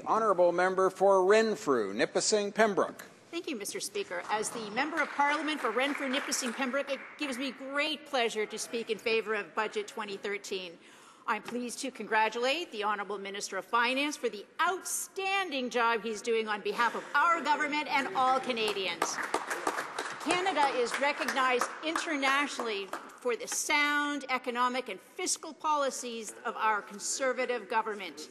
honourable member for Renfrew, Nipissing, Pembroke. Thank you, Mr. Speaker. As the Member of Parliament for Renfrew, Nipissing, Pembroke, it gives me great pleasure to speak in favour of Budget 2013. I'm pleased to congratulate the Honourable Minister of Finance for the outstanding job he's doing on behalf of our government and all Canadians. Canada is recognized internationally for the sound economic and fiscal policies of our Conservative government.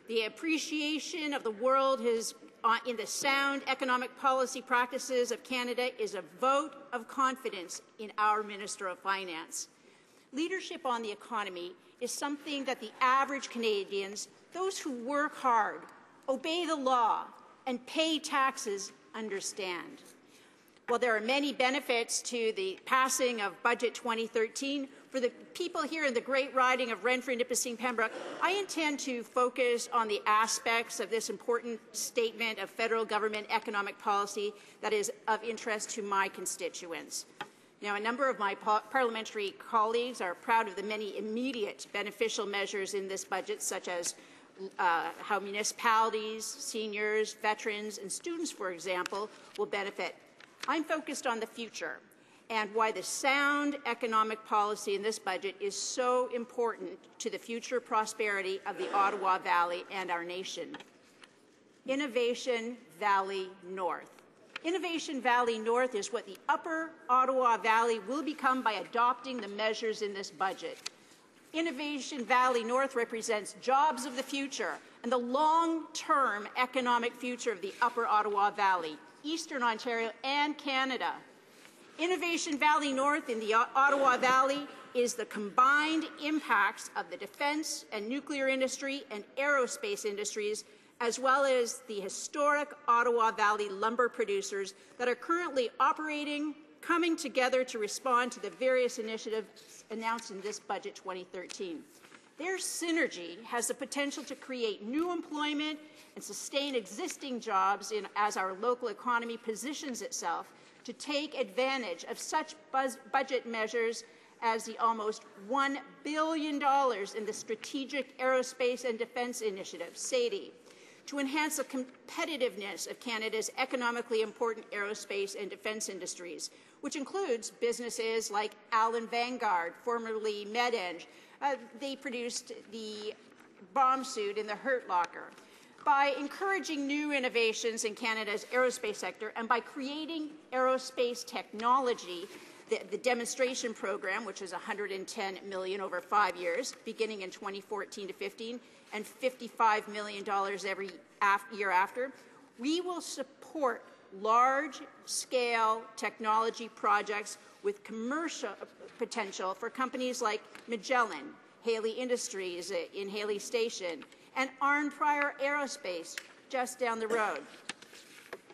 The appreciation of the world in the sound economic policy practices of Canada is a vote of confidence in our Minister of Finance. Leadership on the economy is something that the average Canadians, those who work hard, obey the law, and pay taxes, understand. While there are many benefits to the passing of Budget 2013, for the people here in the great riding of Renfrew, Nipissing, Pembroke, I intend to focus on the aspects of this important statement of federal government economic policy that is of interest to my constituents. Now, a number of my parliamentary colleagues are proud of the many immediate beneficial measures in this budget, such as how municipalities, seniors, veterans, and students, for example, will benefit. I'm focused on the future and why the sound economic policy in this budget is so important to the future prosperity of the Ottawa Valley and our nation. Innovation Valley North. Innovation Valley North is what the Upper Ottawa Valley will become by adopting the measures in this budget. Innovation Valley North represents jobs of the future and the long-term economic future of the Upper Ottawa Valley, Eastern Ontario, and Canada. Innovation Valley North in the Ottawa Valley is the combined impacts of the defence and nuclear industry and aerospace industries, as well as the historic Ottawa Valley lumber producers that are currently operating, coming together to respond to the various initiatives announced in this Budget 2013. Their synergy has the potential to create new employment and sustain existing jobs as our local economy positions itself to take advantage of such budget measures as the almost $1 billion in the Strategic Aerospace and Defence Initiative, SADE, to enhance the competitiveness of Canada's economically important aerospace and defence industries, which includes businesses like Allen Vanguard, formerly MedEng. They produced the bomb suit in the Hurt Locker. By encouraging new innovations in Canada's aerospace sector and by creating aerospace technology, the demonstration program, which is $110 million over 5 years, beginning in 2014 to 15, and $55 million every year after, we will support large-scale technology projects with commercial potential for companies like Magellan, Haley Industries in Haley Station, and Arnprior Aerospace just down the road.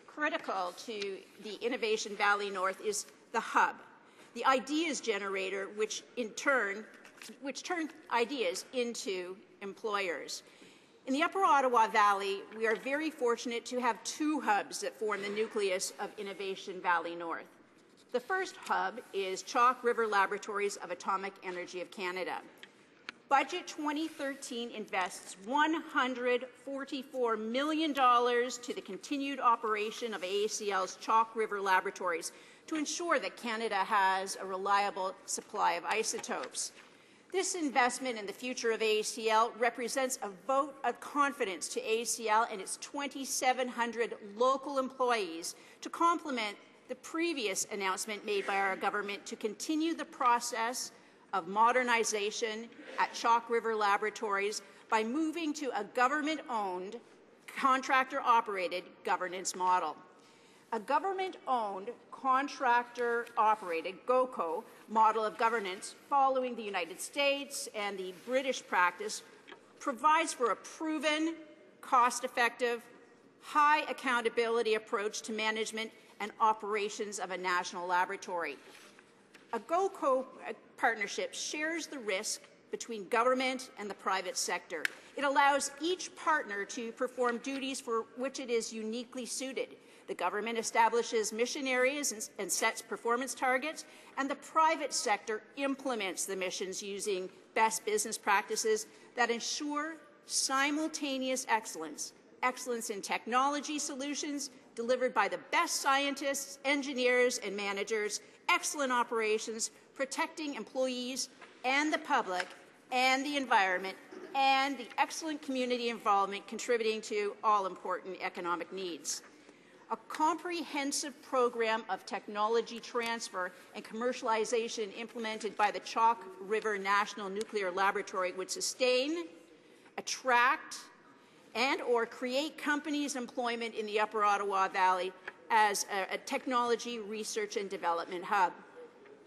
Critical to the Innovation Valley North is the hub, the ideas generator, which turn ideas into employers. In the Upper Ottawa Valley, we are very fortunate to have two hubs that form the nucleus of Innovation Valley North. The first hub is Chalk River Laboratories of Atomic Energy of Canada. Budget 2013 invests $144 million to the continued operation of AACL's Chalk River Laboratories to ensure that Canada has a reliable supply of isotopes. This investment in the future of AACL represents a vote of confidence to AACL and its 2,700 local employees to complement the previous announcement made by our government to continue the process of modernization at Chalk River Laboratories by moving to a government-owned, contractor-operated governance model. A government-owned, contractor-operated, GOCO, model of governance following the United States and the British practice provides for a proven, cost-effective, high accountability approach to management and operations of a national laboratory. A GOCO partnership shares the risk between government and the private sector. It allows each partner to perform duties for which it is uniquely suited. The government establishes mission areas and sets performance targets, and the private sector implements the missions using best business practices that ensure simultaneous excellence excellence in technology solutions delivered by the best scientists, engineers, and managers, excellent operations, protecting employees and the public and the environment, and the excellent community involvement contributing to all important economic needs. A comprehensive program of technology transfer and commercialization implemented by the Chalk River National Nuclear Laboratory would sustain, attract, and/or create companies' employment in the Upper Ottawa Valley as a technology research and development hub.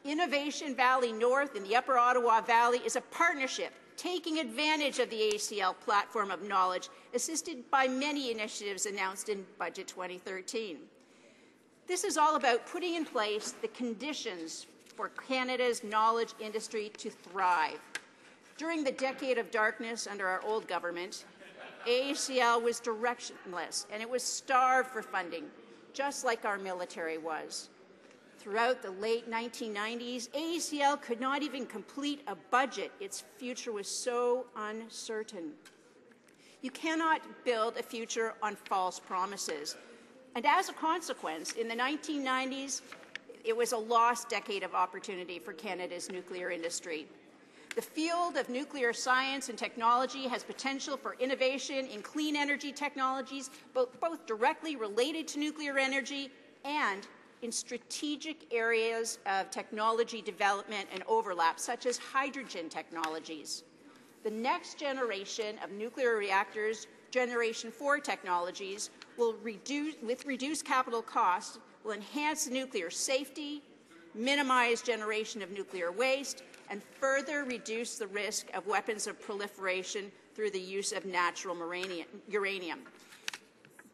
Innovation Valley North in the Upper Ottawa Valley is a partnership taking advantage of the ACL platform of knowledge, assisted by many initiatives announced in Budget 2013. This is all about putting in place the conditions for Canada's knowledge industry to thrive. During the decade of darkness under our old government, ACL was directionless and it was starved for funding, just like our military was. Throughout the late 1990s, ACL could not even complete a budget. Its future was so uncertain. You cannot build a future on false promises. And as a consequence, in the 1990s, it was a lost decade of opportunity for Canada's nuclear industry. The field of nuclear science and technology has potential for innovation in clean energy technologies, both directly related to nuclear energy and in strategic areas of technology development and overlap, such as hydrogen technologies. The next generation of nuclear reactors, Generation 4 technologies, with reduced capital costs, will enhance nuclear safety, minimize generation of nuclear waste, and further reduce the risk of weapons of proliferation through the use of natural uranium.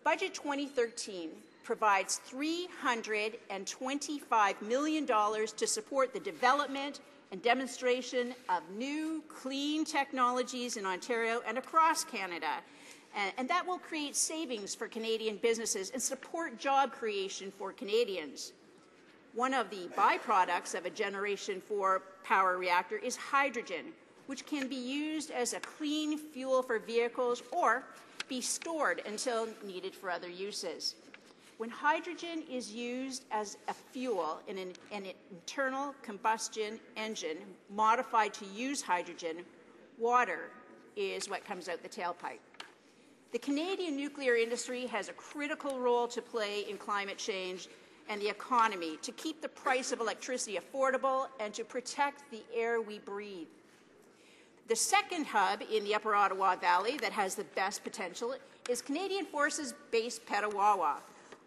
Budget 2013 provides $325 million to support the development and demonstration of new clean technologies in Ontario and across Canada. And that will create savings for Canadian businesses and support job creation for Canadians. One of the byproducts of a Generation 4 power reactor is hydrogen, which can be used as a clean fuel for vehicles or be stored until needed for other uses. When hydrogen is used as a fuel in an internal combustion engine modified to use hydrogen, water is what comes out the tailpipe. The Canadian nuclear industry has a critical role to play in climate change and the economy to keep the price of electricity affordable and to protect the air we breathe. The second hub in the Upper Ottawa Valley that has the best potential is Canadian Forces Base Petawawa.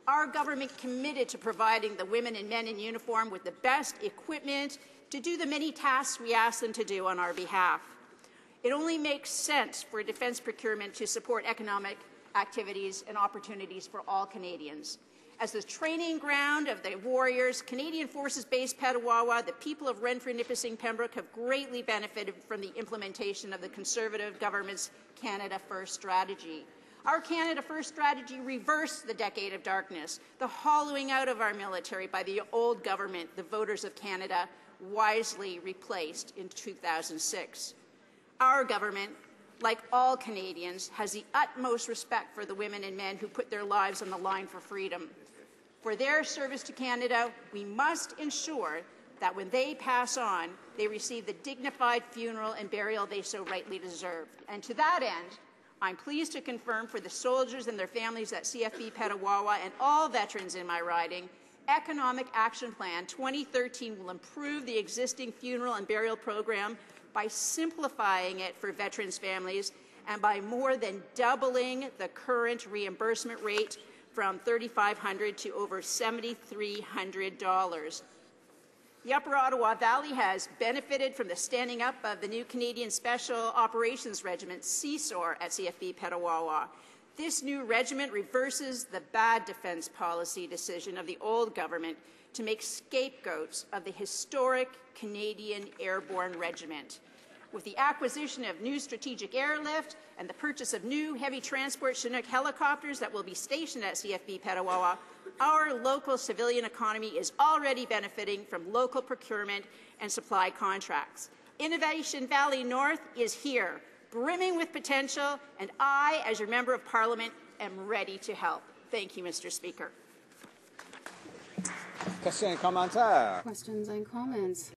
Our government committed to providing the women and men in uniform with the best equipment to do the many tasks we ask them to do on our behalf. It only makes sense for defence procurement to support economic activities and opportunities for all Canadians. As the training ground of the warriors, Canadian Forces Base Petawawa, the people of Renfrew, Nipissing, Pembroke have greatly benefited from the implementation of the Conservative government's Canada First strategy. Our Canada First strategy reversed the decade of darkness, the hollowing out of our military by the old government the voters of Canada wisely replaced in 2006. Our government, like all Canadians, has the utmost respect for the women and men who put their lives on the line for freedom. For their service to Canada, we must ensure that when they pass on, they receive the dignified funeral and burial they so rightly deserve. And to that end, I'm pleased to confirm for the soldiers and their families at CFB Petawawa and all veterans in my riding, Economic Action Plan 2013 will improve the existing funeral and burial program by simplifying it for veterans' families and by more than doubling the current reimbursement rate from $3,500 to over $7,300. The Upper Ottawa Valley has benefited from the standing up of the new Canadian Special Operations Regiment, CSOR, at CFB Petawawa. This new regiment reverses the bad defence policy decision of the old government to make scapegoats of the historic Canadian Airborne Regiment. With the acquisition of new strategic airlift and the purchase of new heavy transport Chinook helicopters that will be stationed at CFB Petawawa, our local civilian economy is already benefiting from local procurement and supply contracts. Innovation Valley North is here, brimming with potential, and I, as your Member of Parliament, am ready to help. Thank you, Mr. Speaker. Questions et commentaires? Questions and comments.